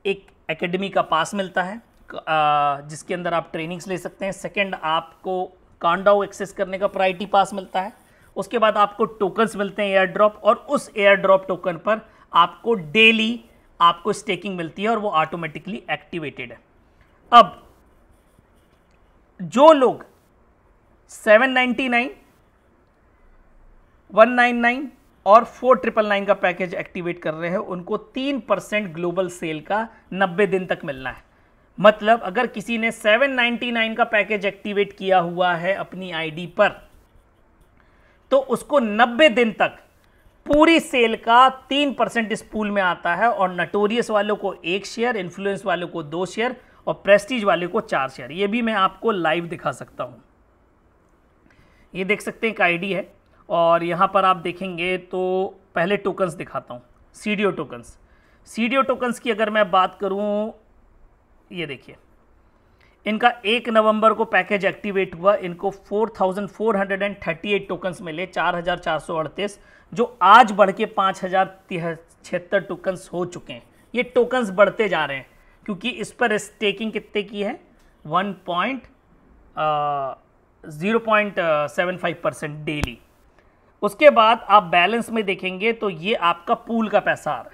एक एकेडमी का पास मिलता है, जिसके अंदर आप ट्रेनिंग्स ले सकते हैं। सेकंड, आपको कांडाओ एक्सेस करने का प्रायोरिटी पास मिलता है। उसके बाद आपको टोकन्स मिलते हैं एयर ड्रॉप, और उस एयर ड्रॉप टोकन पर आपको डेली आपको स्टेकिंग मिलती है, और वो ऑटोमेटिकली एक्टिवेटेड है। अब जो लोग 799, 199 और 4999 का पैकेज एक्टिवेट कर रहे हैं, उनको 3% ग्लोबल सेल का 90 दिन तक मिलना है। मतलब अगर किसी ने 799 का पैकेज एक्टिवेट किया हुआ है अपनी आईडी पर, तो उसको 90 दिन तक पूरी सेल का 3% इस पूल में आता है, और नटोरियस वालों को 1 शेयर, इन्फ्लुएंस वालों को 2 शेयर, और प्रेस्टीज वाले को 4 शेयर। ये भी मैं आपको लाइव दिखा सकता हूँ। ये देख सकते हैं एक आईडी है और यहाँ पर आप देखेंगे तो पहले टोकन्स दिखाता हूँ, सीडीओ टोकन्स। सीडीओ टोकन्स की अगर मैं बात करूँ, ये देखिए इनका 1 नवंबर को पैकेज एक्टिवेट हुआ, इनको 4438 टोकन्स मिले, 4438, जो आज बढ़ के 5076 टोकन्स हो चुके हैं। ये टोकन्स बढ़ते जा रहे हैं क्योंकि इस पर स्टेकिंग कितने की है, 0.75% डेली। उसके बाद आप बैलेंस में देखेंगे तो ये आपका पूल का पैसा आ रहा है।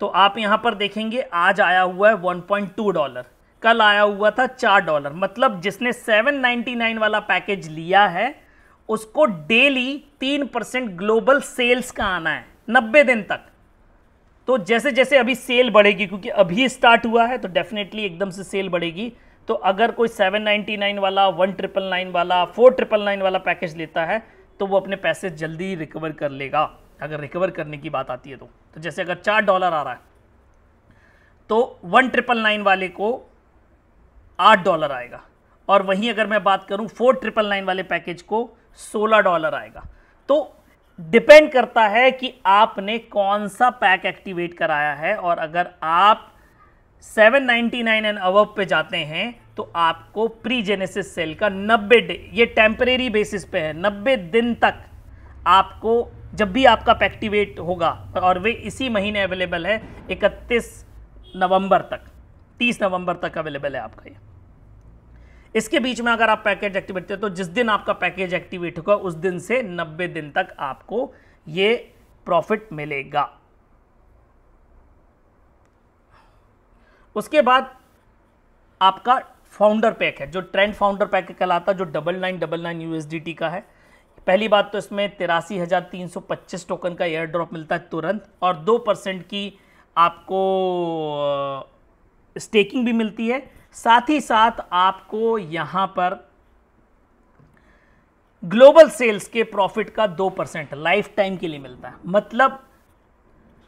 तो आप यहाँ पर देखेंगे आज आया हुआ है $1.2, कल आया हुआ था $4। मतलब जिसने 799 वाला पैकेज लिया है उसको डेली 3% ग्लोबल सेल्स का आना है 90 दिन तक। तो जैसे जैसे अभी सेल बढ़ेगी, क्योंकि अभी स्टार्ट हुआ है तो डेफिनेटली एकदम से सेल बढ़ेगी। तो अगर कोई 799 वाला, 1999 वाला, 4999 वाला पैकेज लेता है तो वो अपने पैसे जल्दी रिकवर कर लेगा, अगर रिकवर करने की बात आती है तो जैसे अगर $4 आ रहा है तो 1999 वाले को $8 आएगा, और वहीं अगर मैं बात करूं 4999 वाले पैकेज को $16 आएगा। तो डिपेंड करता है कि आपने कौन सा पैक एक्टिवेट कराया है। और अगर आप 799 एंड अबव पे जाते हैं तो आपको प्री जेनेसिस सेल का 90 डे, ये टेम्परेरी बेसिस पे है, 90 दिन तक आपको, जब भी आपका पैक एक्टिवेट होगा, और वे इसी महीने अवेलेबल है 31 नवंबर तक, 30 नवंबर तक अवेलेबल है आपका ये। इसके बीच में अगर आप पैकेज एक्टिवेट करते हैं तो जिस दिन आपका पैकेज एक्टिवेट होगा उस दिन से 90 दिन तक आपको ये प्रॉफिट मिलेगा। उसके बाद आपका फाउंडर पैक है, जो ट्रेंड फाउंडर पैक कहलाता है, जो 9999 USDT का है। पहली बात तो इसमें 83,325 टोकन का एयर ड्रॉप मिलता है तुरंत, और 2% की आपको स्टेकिंग भी मिलती है। साथ ही साथ आपको यहां पर ग्लोबल सेल्स के प्रॉफिट का 2% लाइफ टाइम के लिए मिलता है। मतलब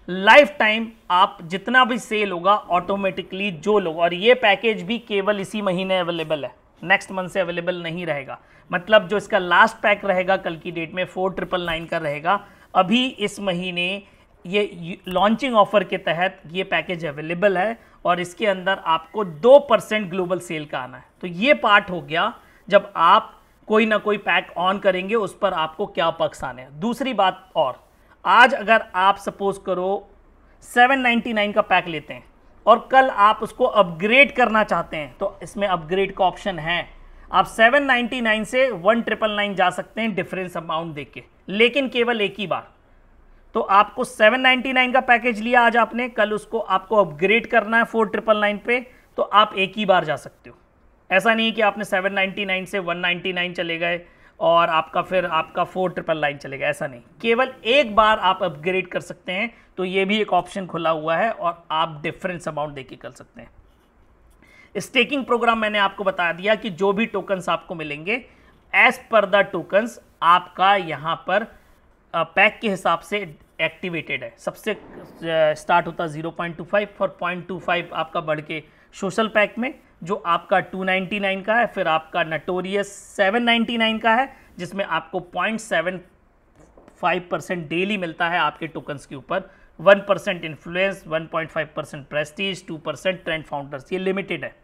लाइफ टाइम आप जितना भी सेल होगा ऑटोमेटिकली जो लोग, और ये पैकेज भी केवल इसी महीने अवेलेबल है, नेक्स्ट मंथ से अवेलेबल नहीं रहेगा। मतलब जो इसका लास्ट पैक रहेगा कल की डेट में 4999 का रहेगा। अभी इस महीने ये लॉन्चिंग ऑफर के तहत ये पैकेज अवेलेबल है, और इसके अंदर आपको 2% ग्लोबल सेल का आना है। तो ये पार्ट हो गया, जब आप कोई ना कोई पैक ऑन करेंगे उस पर आपको क्या पक्स आने हैं। दूसरी बात, और आज अगर आप सपोज करो 799 का पैक लेते हैं और कल आप उसको अपग्रेड करना चाहते हैं तो इसमें अपग्रेड का ऑप्शन है। आप 799 से 1999 जा सकते हैं डिफरेंस अमाउंट देके, लेकिन केवल एक ही बार। तो आपको 799 का पैकेज लिया आज आपने, कल उसको आपको अपग्रेड करना है 4999 पे, तो आप एक ही बार जा सकते हो। ऐसा नहीं है कि आपने 799 से 199 चले गए और आपका फिर आपका 4999 चलेगा, ऐसा नहीं। केवल एक बार आप अपग्रेड कर सकते हैं, तो ये भी एक ऑप्शन खुला हुआ है और आप डिफरेंस अमाउंट देके कर सकते हैं। स्टेकिंग प्रोग्राम मैंने आपको बता दिया कि जो भी टोकन्स आपको मिलेंगे एज पर द टोकन्स आपका यहाँ पर पैक के हिसाब से एक्टिवेटेड है। सबसे स्टार्ट होता है 0.25 और 0.25 आपका बढ़ के सोशल पैक में जो आपका 299 का है, फिर आपका नटोरियस 799 का है जिसमें आपको 0.75% डेली मिलता है आपके टोकन्स के ऊपर, 1% इन्फ्लुएंस, 1.5% प्रेस्टीज, 2% ट्रेंड फाउंडर्स, ये लिमिटेड है।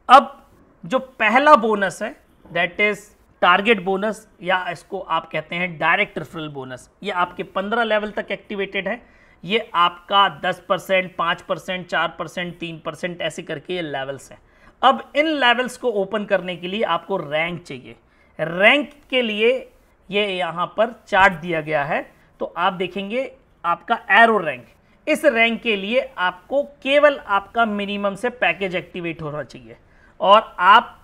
अब जो पहला बोनस है दैट इज टारगेट बोनस, या इसको आप कहते हैं डायरेक्ट रेफरल बोनस, ये आपके 15 लेवल तक एक्टिवेटेड है। ये आपका 10%, 5%, 4%, 3% ऐसे करके ये लेवल्स हैं। अब इन लेवल्स को ओपन करने के लिए आपको रैंक चाहिए। रैंक के लिए ये यहाँ पर चार्ट दिया गया है, तो आप देखेंगे आपका एरो रैंक। इस रैंक के लिए आपको केवल आपका मिनिमम से पैकेज एक्टिवेट होना चाहिए, और आप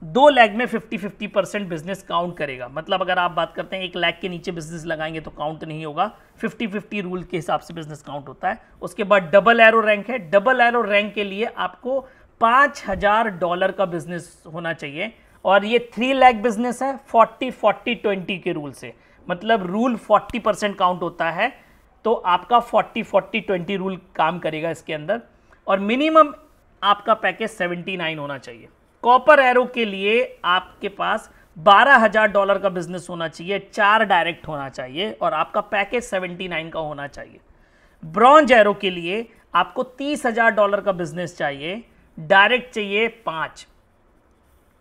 2 लाख में 50-50% बिजनेस काउंट करेगा। मतलब अगर आप बात करते हैं 1 लाख के नीचे बिजनेस लगाएंगे तो काउंट नहीं होगा, 50-50 रूल के हिसाब से बिजनेस काउंट होता है। उसके बाद डबल एरो रैंक है। डबल एरो रैंक के लिए आपको $5000 का बिजनेस होना चाहिए, और ये 3 लाख बिजनेस है 40-40-20 के रूल से। मतलब रूल 40% काउंट होता है, तो आपका 40-40-20 रूल काम करेगा इसके अंदर। और मिनिमम आपका पैकेज 79 होना चाहिए। कॉपर एरो के लिए आपके पास $12,000 का बिजनेस होना चाहिए, 4 डायरेक्ट होना चाहिए और आपका पैकेज 79 का होना चाहिए। ब्रॉन्ज एरो के लिए आपको $30,000 का बिजनेस चाहिए, डायरेक्ट चाहिए 5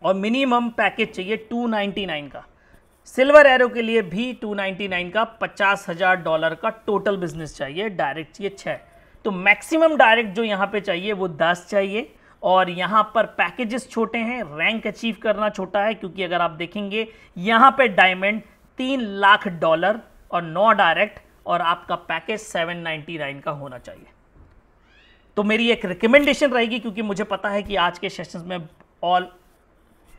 और मिनिमम पैकेज चाहिए 299 का। सिल्वर एरो के लिए भी 299 का $50,000 का टोटल बिजनेस चाहिए, डायरेक्ट चाहिए 6। तो मैक्सिमम डायरेक्ट जो यहाँ पे चाहिए वो 10 चाहिए और यहाँ पर पैकेजेस छोटे हैं, रैंक अचीव करना छोटा है, क्योंकि अगर आप देखेंगे यहाँ पे डायमंड $3 लाख और 9 डायरेक्ट और आपका पैकेज 799 का होना चाहिए। तो मेरी एक रिकमेंडेशन रहेगी, क्योंकि मुझे पता है कि आज के सेशंस में ऑल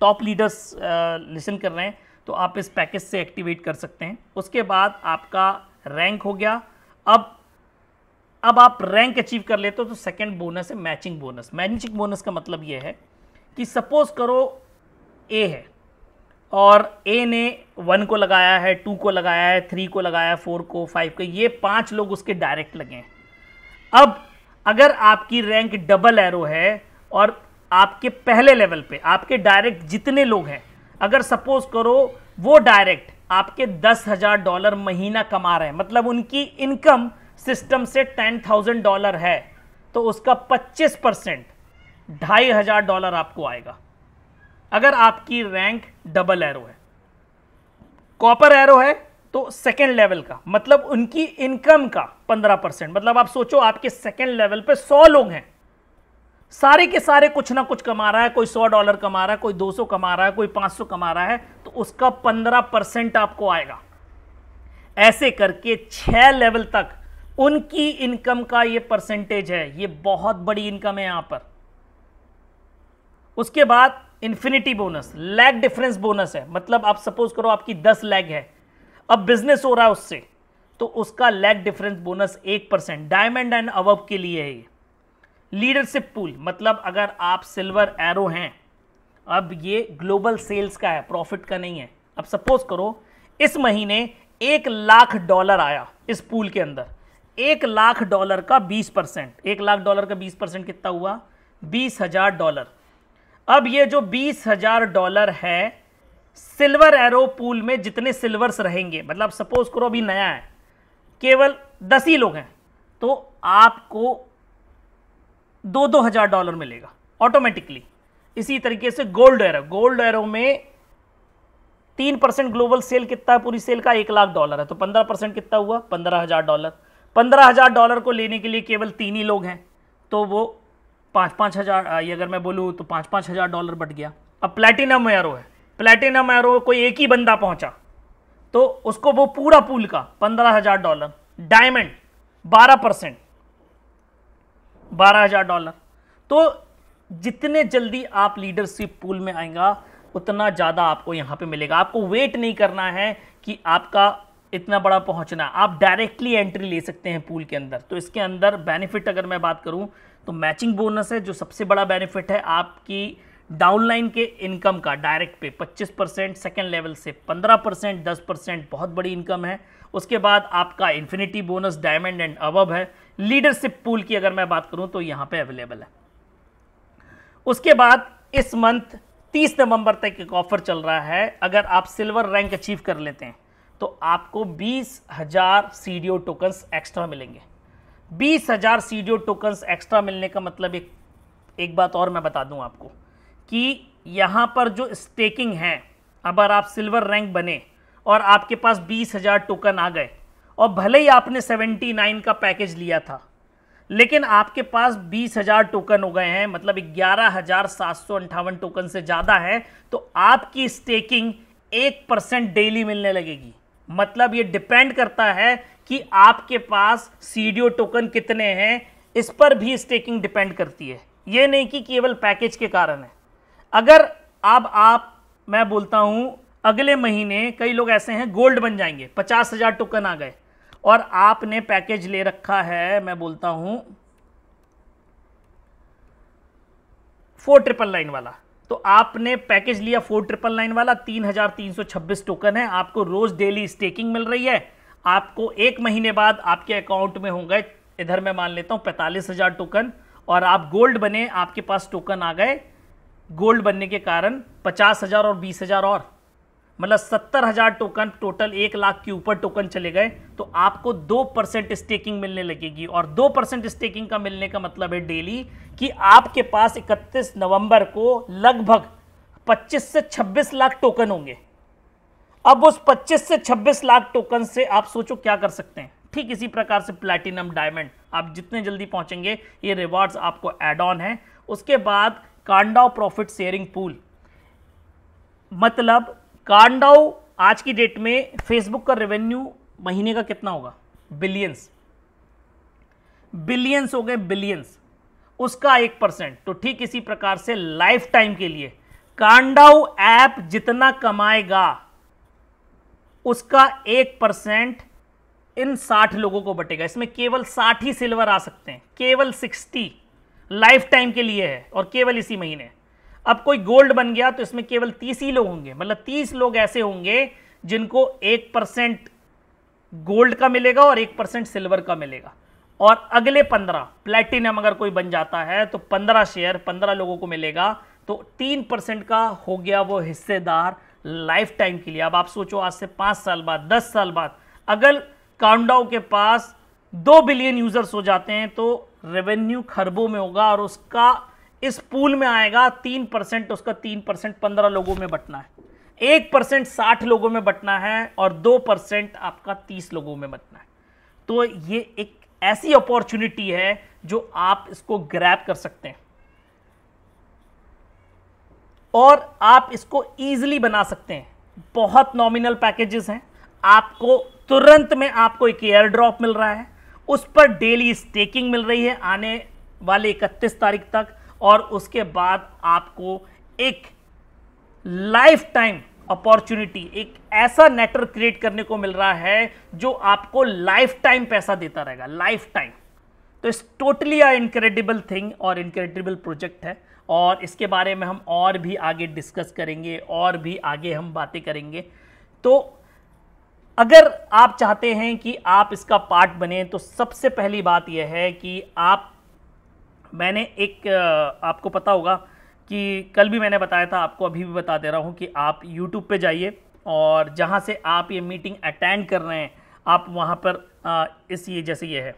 टॉप लीडर्स लिसन कर रहे हैं, तो आप इस पैकेज से एक्टिवेट कर सकते हैं। उसके बाद आपका रैंक हो गया। अब आप रैंक अचीव कर लेते हो तो सेकंड बोनस है मैचिंग बोनस। मैचिंग बोनस का मतलब ये है कि सपोज करो ए है और ए ने 1 को लगाया है, 2 को लगाया है, 3 को लगाया है, 4 को, 5 को, ये 5 लोग उसके डायरेक्ट लगे हैं। अब अगर आपकी रैंक डबल एरो है और आपके पहले लेवल पे आपके डायरेक्ट जितने लोग हैं, अगर सपोज करो वो डायरेक्ट आपके $10,000 महीना कमा रहे हैं, मतलब उनकी इनकम सिस्टम से $10,000 है, तो उसका 25% $2,500 आपको आएगा अगर आपकी रैंक डबल एरो है। कॉपर एरो है तो सेकेंड लेवल का, मतलब उनकी इनकम का 15%, मतलब आप सोचो आपके सेकेंड लेवल पे 100 लोग हैं, सारे के सारे कुछ ना कुछ कमा रहा है, कोई $100 कमा रहा है, कोई 200 कमा रहा है, कोई 500 कमा रहा है, तो उसका 15% आपको आएगा। ऐसे करके 6 लेवल तक उनकी इनकम का ये परसेंटेज है, ये बहुत बड़ी इनकम है यहां पर। उसके बाद infinity bonus, lag difference bonus है, मतलब आप सपोज करो आपकी 10 लैग है, अब बिजनेस हो रहा है उससे, तो उसका lag difference bonus 1%, diamond and above के लिए है ये। लीडरशिप पूल, मतलब अगर आप सिल्वर एरो हैं, अब ये ग्लोबल सेल्स का है, प्रॉफिट का नहीं है। अब सपोज करो इस महीने $1 लाख आया इस पूल के अंदर, $1 लाख का 20%, $1 लाख का 20% कितना हुआ? $20,000। अब ये जो $20,000 है, सिल्वर एरो पूल में जितने सिल्वर्स रहेंगे, मतलब सपोज करो अभी नया है, केवल 10 ही लोग हैं, तो आपको $2,000 मिलेगा ऑटोमेटिकली। इसी तरीके से गोल्ड एरो में 3% ग्लोबल सेल कितना है पूरी सेल का? $1 लाख है, तो 15% कितना हुआ? $15,000। $15,000 को लेने के लिए केवल 3 ही लोग हैं, तो वो 5-5 हज़ार, ये अगर मैं बोलूँ तो $5-5 हज़ार बढ़ गया। अब प्लैटिनम एरो है, प्लैटिनम एरो कोई एक ही बंदा पहुंचा, तो उसको वो पूरा पूल का $15,000। डायमंड 12%, $12,000। तो जितने जल्दी आप लीडरशिप पूल में आएगा उतना ज़्यादा आपको यहाँ पे मिलेगा। आपको वेट नहीं करना है कि आपका इतना बड़ा पहुँचना, आप डायरेक्टली एंट्री ले सकते हैं पूल के अंदर। तो इसके अंदर बेनिफिट अगर मैं बात करूँ तो मैचिंग बोनस है जो सबसे बड़ा बेनिफिट है, आपकी डाउनलाइन के इनकम का डायरेक्ट पे 25%, सेकेंड लेवल से 15%, 10% बहुत बड़ी इनकम है। उसके बाद आपका infinity bonus diamond and above है। लीडरशिप पूल की अगर मैं बात करूं तो यहाँ पे अवेलेबल है। उसके बाद इस मंथ 30 नवंबर तक एक ऑफर चल रहा है, अगर आप सिल्वर रैंक अचीव कर लेते हैं तो आपको 20,000 सीडीओ टोकन्स एक्स्ट्रा मिलेंगे। 20,000 सीडीओ टोकन्स एक्स्ट्रा मिलने का मतलब एक बात और मैं बता दूं आपको कि यहाँ पर जो स्टेकिंग है, अगर आप सिल्वर रैंक बने और आपके पास 20,000 टोकन आ गए और भले ही आपने 79 का पैकेज लिया था, लेकिन आपके पास 20,000 टोकन हो गए हैं, मतलब 11,758 टोकन से ज़्यादा है, तो आपकी स्टेकिंग 1% डेली मिलने लगेगी। मतलब ये डिपेंड करता है कि आपके पास सीडीओ टोकन कितने हैं, इस पर भी स्टेकिंग डिपेंड करती है, ये नहीं कि केवल पैकेज के कारण है। अगर अब मैं बोलता हूं अगले महीने कई लोग ऐसे हैं गोल्ड बन जाएंगे, 50,000 टोकन आ गए और आपने पैकेज ले रखा है, मैं बोलता हूं 4,999 वाला, तो आपने पैकेज लिया 4,999 वाला, 3,326 टोकन है, आपको रोज डेली स्टेकिंग मिल रही है। आपको 1 महीने बाद आपके अकाउंट में होंगे, इधर मैं मान लेता हूं 45,000 टोकन, और आप गोल्ड बने, आपके पास टोकन आ गए गोल्ड बनने के कारण 50,000 और 20,000 और, मतलब 70,000 टोकन टोटल, 1 लाख के ऊपर टोकन चले गए, तो आपको 2% स्टेकिंग मिलने लगेगी। और 2% स्टेकिंग का मिलने का मतलब है डेली कि आपके पास 31 नवंबर को लगभग 25 से 26 लाख टोकन होंगे। अब उस 25 से 26 लाख टोकन से आप सोचो क्या कर सकते हैं। ठीक इसी प्रकार से प्लैटिनम, डायमंड, आप जितने जल्दी पहुंचेंगे ये रिवार्ड्स आपको ऐड ऑन है। उसके बाद कांडाओ प्रॉफिट शेयरिंग पूल, मतलब कांडाओ आज की डेट में फेसबुक का रेवेन्यू महीने का कितना होगा? बिलियंस, बिलियंस हो गए, बिलियंस, उसका 1%। तो ठीक इसी प्रकार से लाइफ टाइम के लिए कांडाओ ऐप जितना कमाएगा उसका 1% इन 60 लोगों को बटेगा। इसमें केवल 60 ही सिल्वर आ सकते हैं, केवल 60 लाइफ टाइम के लिए है और केवल इसी महीने। अब कोई गोल्ड बन गया तो इसमें केवल 30 ही लोग होंगे, मतलब 30 लोग ऐसे होंगे जिनको 1% गोल्ड का मिलेगा और 1% सिल्वर का मिलेगा। और अगले 15 प्लैटिनम अगर कोई बन जाता है तो 15 शेयर 15 लोगों को मिलेगा, तो 3% का हो गया वो हिस्सेदार लाइफ टाइम के लिए। अब आप सोचो आज से 5 साल बाद, 10 साल बाद अगर काउंडाओ के पास 2 बिलियन यूजर्स हो जाते हैं तो रेवेन्यू खरबों में होगा और उसका इस पूल में आएगा 3%, उसका 3% 15 लोगों में बंटना है, 1% 60 लोगों में बंटना है और 2% आपका 30 लोगों में बंटना है। तो ये एक ऐसी अपॉर्चुनिटी है जो आप इसको ग्रैब कर सकते हैं और आप इसको इजीली बना सकते हैं। बहुत नॉमिनल पैकेजेस हैं, आपको तुरंत में आपको एक एयर ड्रॉप मिल रहा है, उस पर डेली स्टेकिंग मिल रही है आने वाले 31 तारीख तक, और उसके बाद आपको एक लाइफ टाइम अपॉर्चुनिटी, एक ऐसा नेटवर्क क्रिएट करने को मिल रहा है जो आपको लाइफ टाइम पैसा देता रहेगा, लाइफ टाइम। तो it's totally a incredible thing और इनक्रेडिबल प्रोजेक्ट है, और इसके बारे में हम और भी आगे डिस्कस करेंगे और भी आगे हम बातें करेंगे। तो अगर आप चाहते हैं कि आप इसका पार्ट बने तो सबसे पहली बात यह है कि मैंने एक आपको पता होगा कि कल भी मैंने बताया था, आपको अभी भी बता दे रहा हूं कि आप YouTube पे जाइए और जहां से आप ये मीटिंग अटेंड कर रहे हैं आप वहां पर जैसे ये है,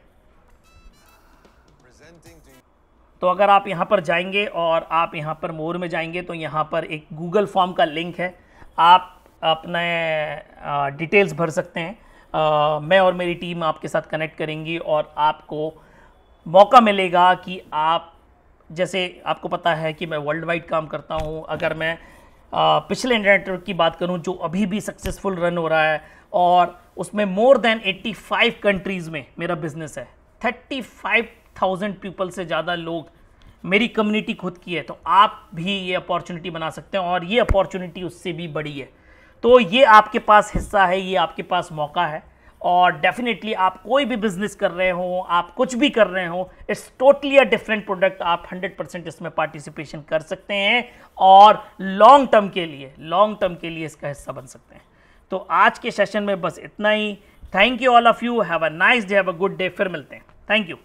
तो अगर आप यहां पर जाएंगे और आप यहां पर मोर में जाएंगे तो यहां पर एक गूगल फॉर्म का लिंक है, आप अपने डिटेल्स भर सकते हैं। मैं और मेरी टीम आपके साथ कनेक्ट करेंगी और आपको मौका मिलेगा कि आप, जैसे आपको पता है कि मैं वर्ल्ड वाइड काम करता हूं, अगर मैं पिछले नेटवर्क की बात करूं जो अभी भी सक्सेसफुल रन हो रहा है और उसमें मोर देन 85 कंट्रीज़ में मेरा बिजनेस है, 35,000 पीपल से ज़्यादा लोग मेरी कम्युनिटी खुद की है, तो आप भी ये अपॉर्चुनिटी बना सकते हैं और ये अपॉर्चुनिटी उससे भी बड़ी है। तो ये आपके पास हिस्सा है, ये आपके पास मौका है, और डेफिनेटली आप कोई भी बिजनेस कर रहे हो, आप कुछ भी कर रहे हो, it's totally a different product, आप 100% इसमें पार्टिसिपेशन कर सकते हैं और लॉन्ग टर्म के लिए इसका हिस्सा बन सकते हैं। तो आज के सेशन में बस इतना ही। Thank you all of you, have a nice day, have a good day, फिर मिलते हैं। Thank you.